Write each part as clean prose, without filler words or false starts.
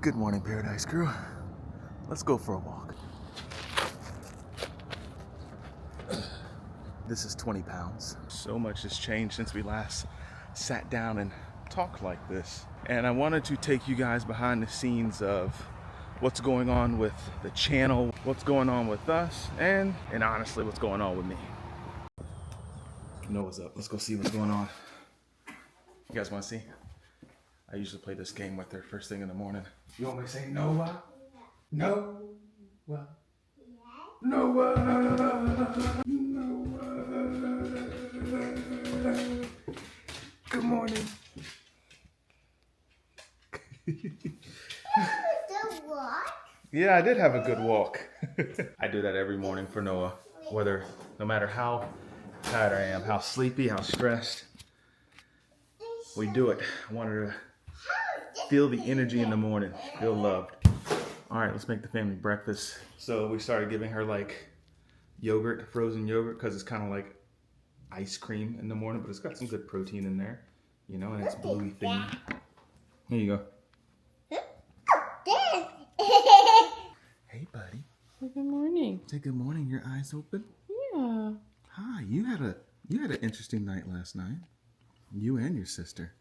Good morning, Paradise Crew. Let's go for a walk. This is 20 pounds. So much has changed since we last sat down and talked like this. And I wanted to take you guys behind the scenes of what's going on with the channel, what's going on with us, and honestly, what's going on with me. Noah's up. Let's go see what's going on. You guys want to see? I usually play this game with her first thing in the morning. You want me to say Noah? Noah? Noah? Noah? Good morning. The walk? Yeah, I did have a good walk. I do that every morning for Noah. No matter how tired I am, how sleepy, how stressed, we do it. I want her to feel the energy in the morning, feel loved. All right, let's make the family breakfast. So we started giving her like yogurt, frozen yogurt, because it's kind of like ice cream in the morning, but it's got some good protein in there, you know, and it's bluey themed. Here you go. Hey, buddy. Good morning. Say good morning. Your eyes open? Yeah. Hi. You had an interesting night last night. You and your sister.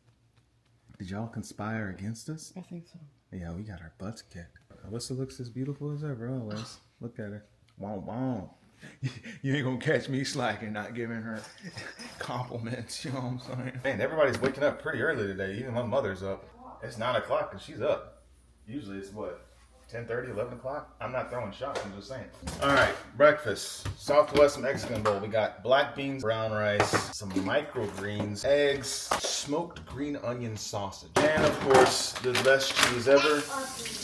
Did y'all conspire against us? I think so. Yeah, we got our butts kicked. Alyssa looks as beautiful as ever always. Look at her. Wow, wow. You ain't gonna catch me slacking, not giving her compliments, you know what I'm saying? Man, everybody's waking up pretty early today. Even my mother's up. It's 9 o'clock and she's up. Usually it's what? 10:30, 11 o'clock? I'm not throwing shots, I'm just saying. All right, breakfast. Southwest Mexican bowl. We got black beans, brown rice, some microgreens, eggs, smoked green onion sausage, and of course, the best cheese ever,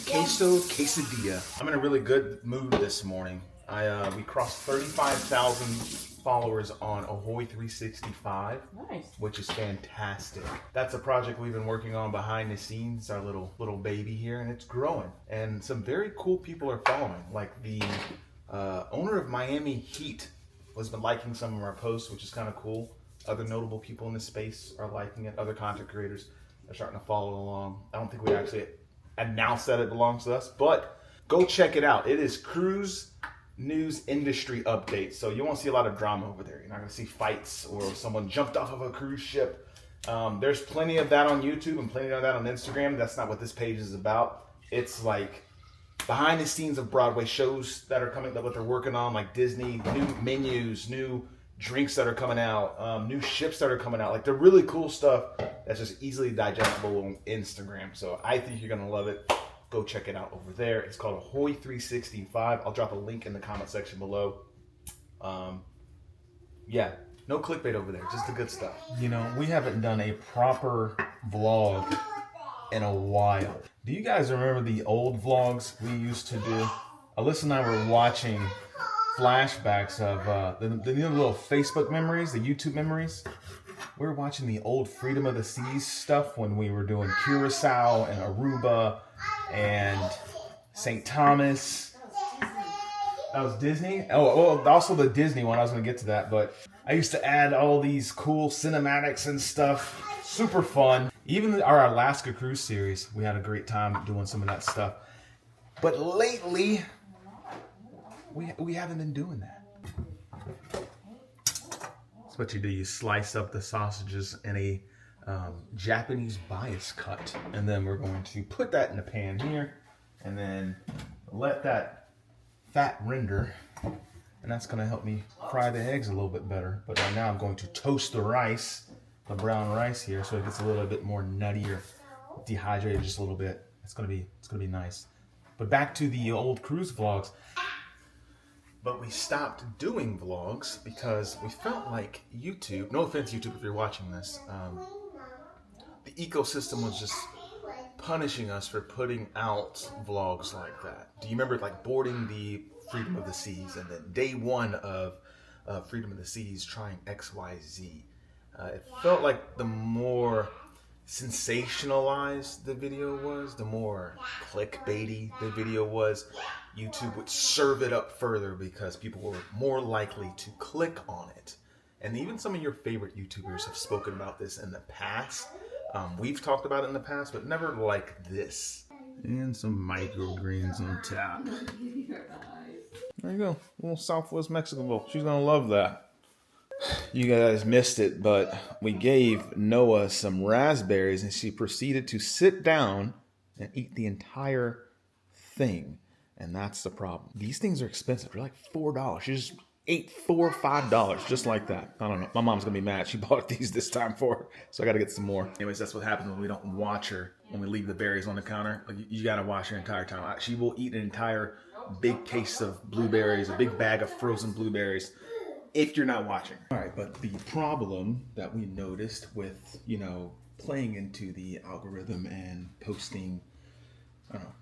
queso quesadilla. I'm in a really good mood this morning. We crossed 35,000 followers on Ahoy 365, Nice. which is fantastic. That's a project we've been working on behind the scenes, our little baby here, and it's growing. And some very cool people are following, like the owner of Miami Heat has been liking some of our posts, which is kind of cool. Other notable people in the space are liking it. Other content creators are starting to follow along. I don't think we actually announced that it belongs to us, but go check it out. It is Cruise News Industry Updates. So you won't see a lot of drama over there. You're not going to see fights or someone jumped off of a cruise ship. There's plenty of that on YouTube and plenty of that on Instagram. That's not what this page is about. It's like behind the scenes of Broadway shows that are coming, that what they're working on, like Disney, new menus, new drinks that are coming out, new ships that are coming out. Like, they're really cool stuff that's just easily digestible on Instagram. So I think you're going to love it. Go check it out over there. It's called Ahoy 365. I'll drop a link in the comment section below. Yeah, no clickbait over there, just the good stuff. You know, we haven't done a proper vlog in a while. Do you guys remember the old vlogs we used to do? Alyssa and I were watching flashbacks of the new little Facebook memories, the YouTube memories. We were watching the old Freedom of the Seas stuff when we were doing Curacao and Aruba and St. Thomas. That was Disney? Oh, well, also the Disney one. I was going to get to that, but I used to add all these cool cinematics and stuff. Super fun. Even our Alaska cruise series, we had a great time doing some of that stuff. But lately, we haven't been doing that. That's what you do. You slice up the sausages in a Japanese bias cut, and then we're going to put that in the pan here, and then let that fat render, and that's going to help me fry the eggs a little bit better. But right now I'm going to toast the rice, the brown rice here, so it gets a little bit more nuttier, dehydrated just a little bit. It's gonna be nice. But back to the old cruise vlogs. But we stopped doing vlogs because we felt like YouTube, no offense YouTube if you're watching this, the ecosystem was just punishing us for putting out vlogs like that. Do you remember like boarding the Freedom of the Seas and then day one of Freedom of the Seas trying XYZ? It felt like the more sensationalized the video was, the more clickbaity the video was, YouTube would serve it up further because people were more likely to click on it. And even some of your favorite YouTubers have spoken about this in the past. We've talked about it in the past, but never like this. And some microgreens on top. There you go. A little Southwest Mexican bowl. She's gonna love that. You guys missed it, but we gave Noah some raspberries and she proceeded to sit down and eat the entire thing. And that's the problem. These things are expensive. They're like $4. She just ate $5 just like that. I don't know. My mom's gonna be mad. She bought these this time for her, so I gotta get some more. Anyways, that's what happens when we don't watch her, when we leave the berries on the counter. Like, you gotta watch her entire time. She will eat an entire big case of blueberries, a big bag of frozen blueberries, if you're not watching. All right, but the problem that we noticed with, playing into the algorithm and posting,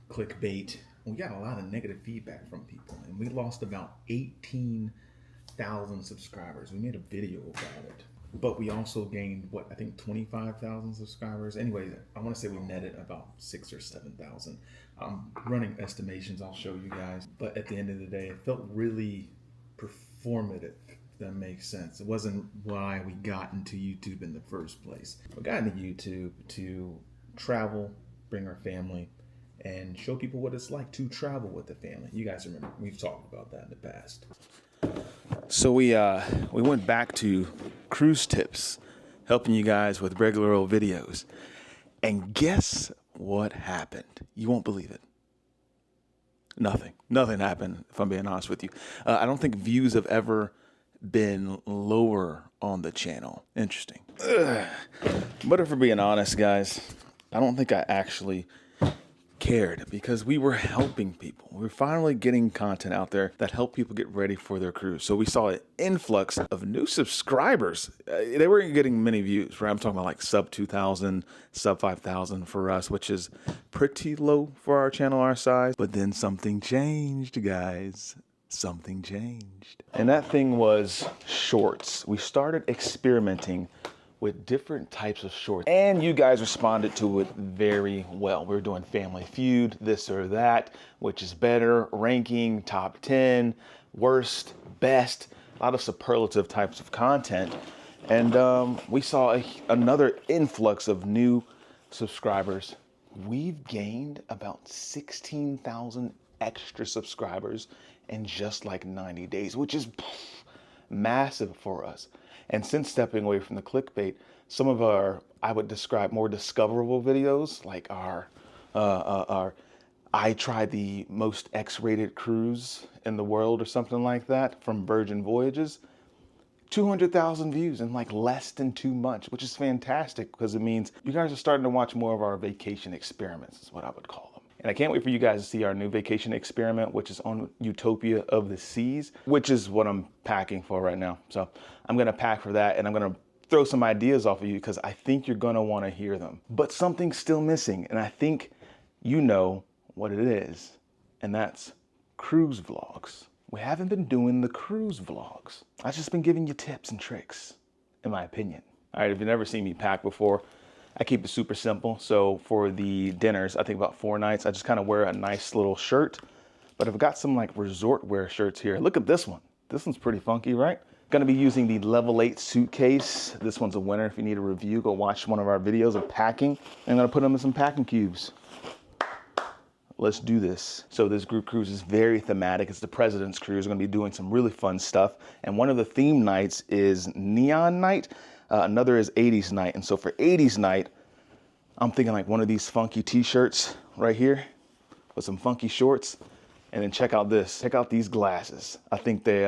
clickbait, we got a lot of negative feedback from people, and we lost about 18,000 subscribers. We made a video about it, but we also gained 25,000 subscribers. Anyway, I want to say we netted about 6,000 or 7,000. I'm running estimations. I'll show you guys, but at the end of the day, it felt really performative. If that makes sense. It wasn't why we got into YouTube in the first place. We got into YouTube to travel, bring our family, and show people what it's like to travel with the family. You guys remember, we've talked about that in the past. So we went back to cruise tips, helping you guys with regular old videos. And guess what happened? You won't believe it. Nothing happened, if I'm being honest with you. I don't think views have ever been lower on the channel. Interesting. But if we're being honest, guys, I don't think I actually cared, because we were helping people. We were finally getting content out there that helped people get ready for their cruise. So we saw an influx of new subscribers. They weren't getting many views, right? I'm talking about like sub 2,000, sub 5,000 for us, which is pretty low for our channel our size. But then something changed, guys. Something changed. And that thing was shorts. We started experimenting with different types of shorts, and you guys responded to it very well. We were doing Family Feud, this or that, which is better, ranking, top 10, worst, best, a lot of superlative types of content. And we saw another influx of new subscribers. We've gained about 16,000 extra subscribers in just like 90 days, which is massive for us. And since stepping away from the clickbait, some of our, I would describe, more discoverable videos, like our I tried the most X-rated cruise in the world or something like that from Virgin Voyages, 200,000 views in like less than 2 months, which is fantastic, because it means you guys are starting to watch more of our vacation experiments, is what I would call them. And I can't wait for you guys to see our new vacation experiment, which is on Utopia of the Seas, which is what I'm packing for right now. So I'm gonna pack for that, and I'm gonna throw some ideas off of you, because I think you're gonna wanna hear them. But something's still missing, and I think you know what it is, and that's cruise vlogs. We haven't been doing the cruise vlogs. I've just been giving you tips and tricks, in my opinion. All right, if you've never seen me pack before, I keep it super simple. So for the dinners, I think about 4 nights, I just kind of wear a nice little shirt. But I've got some like resort wear shirts here. Look at this one. This one's pretty funky, right? Gonna be using the Level 8 suitcase. This one's a winner. If you need a review, go watch one of our videos of packing. I'm gonna put them in some packing cubes. Let's do this. So this group cruise is very thematic. It's the President's Cruise. We're gonna be doing some really fun stuff. And one of the theme nights is Neon Night. Another is 80s night. And so for 80s night, I'm thinking like one of these funky t-shirts right here with some funky shorts. And then check out this. Check out these glasses. I think they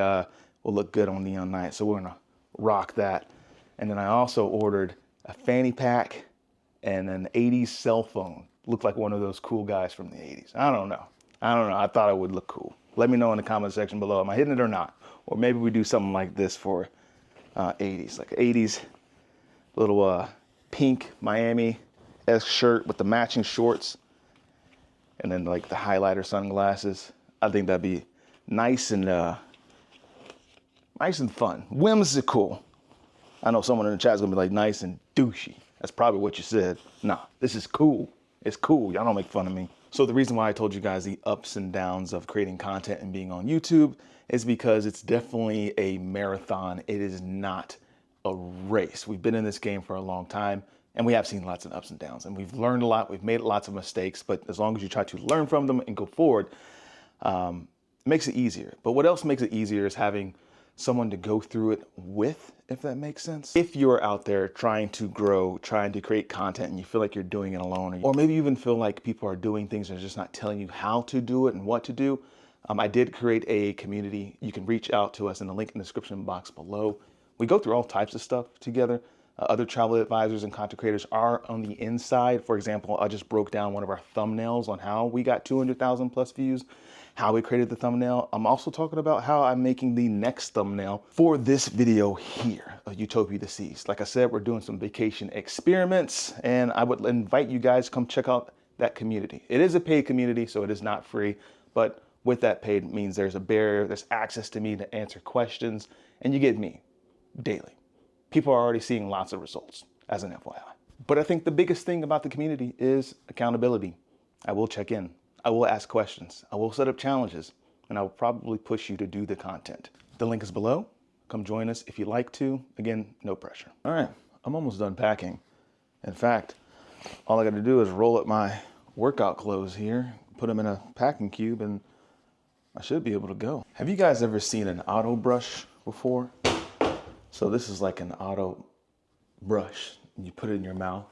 will look good on Neon Night. So we're gonna rock that. And then I also ordered a fanny pack and an 80s cell phone. Looked like one of those cool guys from the 80s. I don't know. I thought it would look cool. Let me know in the comment section below. Am I hitting it or not? Or maybe we do something like this for 80s, like 80s little pink Miami-esque shirt with the matching shorts, and then like the highlighter sunglasses. I think that'd be nice and fun, whimsical. I know someone in the chat's gonna be like, nice and douchey. That's probably what you said. Nah, this is cool. It's cool. Y'all don't make fun of me. So the reason why I told you guys the ups and downs of creating content and being on YouTube is because it's definitely a marathon. It is not a race. We've been in this game for a long time, And we have seen lots of ups and downs, and we've learned a lot. We've made lots of mistakes, but as long as you try to learn from them and go forward, it makes it easier. But what else makes it easier is having someone to go through it with, if that makes sense. If you're out there trying to grow, trying to create content, and you feel like you're doing it alone, or maybe you even feel like people are doing things and just not telling you how to do it and what to do, I did create a community. You can reach out to us in the link in the description box below. We go through all types of stuff together. Other travel advisors and content creators are on the inside. For example, I just broke down one of our thumbnails on how we got 200,000 plus views, how we created the thumbnail. I'm also talking about how I'm making the next thumbnail for this video here, of Utopia the Seas. Like I said, we're doing some vacation experiments, and I would invite you guys to come check out that community. It is a paid community, so it is not free, but with that paid means there's a barrier, there's access to me to answer questions, and you get me daily. People are already seeing lots of results, as an FYI. But I think the biggest thing about the community is accountability. I will check in. I will ask questions. I will set up challenges, and I will probably push you to do the content. The link is below. Come join us if you'd like to. Again, no pressure. All right, I'm almost done packing. In fact, all I got to do is roll up my workout clothes here, put them in a packing cube, and I should be able to go. Have you guys ever seen an auto brush before? So this is like an auto brush. You put it in your mouth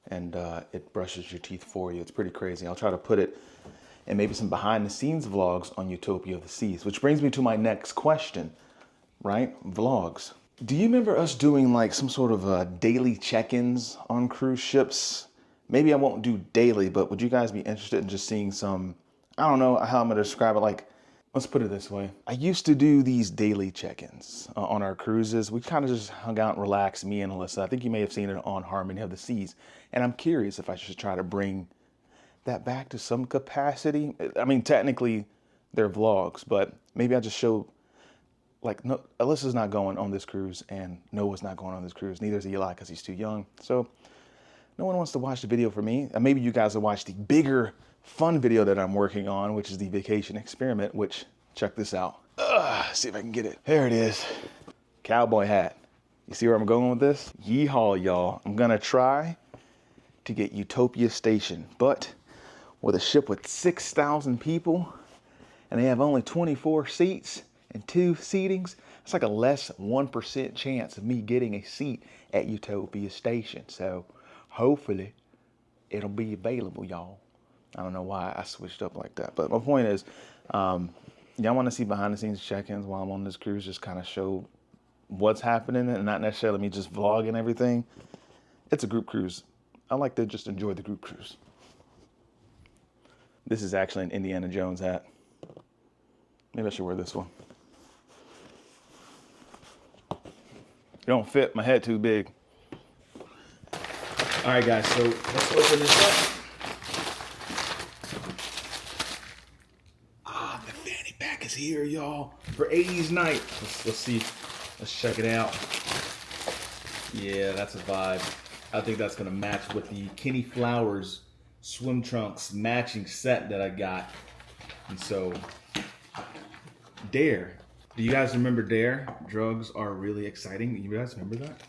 and it brushes your teeth for you. It's pretty crazy. I'll try to put it in maybe some behind the scenes vlogs on Utopia of the Seas, which brings me to my next question, right? Vlogs. Do you remember us doing like some sort of daily check-ins on cruise ships? Maybe I won't do daily, but would you guys be interested in just seeing some, I don't know how I'm gonna describe it, like, let's put it this way. I used to do these daily check-ins on our cruises. We kind of just hung out and relaxed, me and Alyssa. I think you may have seen it on Harmony of the Seas. And I'm curious if I should try to bring that back to some capacity. I mean, technically they're vlogs, but maybe I just show, like, no, Alyssa's not going on this cruise and Noah's not going on this cruise. Neither is Eli because he's too young. So no one wants to watch the video for me. And maybe you guys will watch the bigger fun video that I'm working on, which is the vacation experiment, which, check this out. See if I can get it. There it is. Cowboy hat. You see where I'm going with this? Yeehaw, y'all. I'm gonna try to get Utopia Station, but with a ship with 6,000 people, and they have only 24 seats and 2 seatings, it's like a less 1% chance of me getting a seat at Utopia Station. So hopefully it'll be available, y'all. I don't know why I switched up like that, but my point is, y'all want to see behind the scenes check-ins while I'm on this cruise, just kind of show what's happening and not necessarily me just vlogging everything. It's a group cruise. I like to just enjoy the group cruise. This is actually an Indiana Jones hat. Maybe I should wear this one. It don't fit, my head too big. All right, guys, so let's open this up. The fanny pack is here, y'all, for 80s night. Let's see. Let's check it out. Yeah, that's a vibe. I think that's gonna match with the Kenny Flowers swim trunks matching set that I got. And so, Dare. Do you guys remember Dare? Drugs are really exciting. You guys remember that?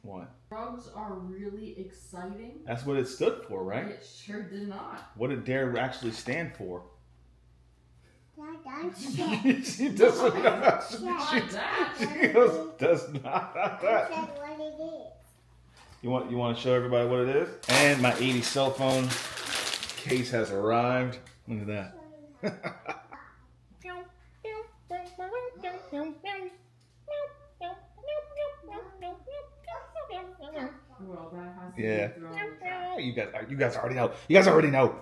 What? Drugs are really exciting. That's what it stood for, right? It sure did not. What did Dare actually stand for? She does not. Not that. She does not. said what it is. You want to show everybody what it is? And my 80 cell phone case has arrived. Look at that. Well, that has to Yeah. be thrown in the trash. You guys already know. You guys already know.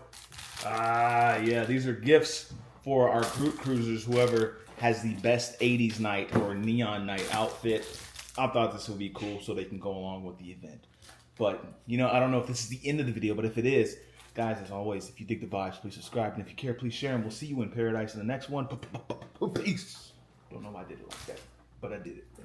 Ah, yeah. These are gifts for our group cruisers. Whoever has the best 80s night or neon night outfit. I thought this would be cool so they can go along with the event. But, you know, I don't know if this is the end of the video, but if it is, guys, as always, if you dig the vibes, please subscribe. And if you care, please share. And we'll see you in paradise in the next one. Peace. Don't know why I did it like that, but I did it.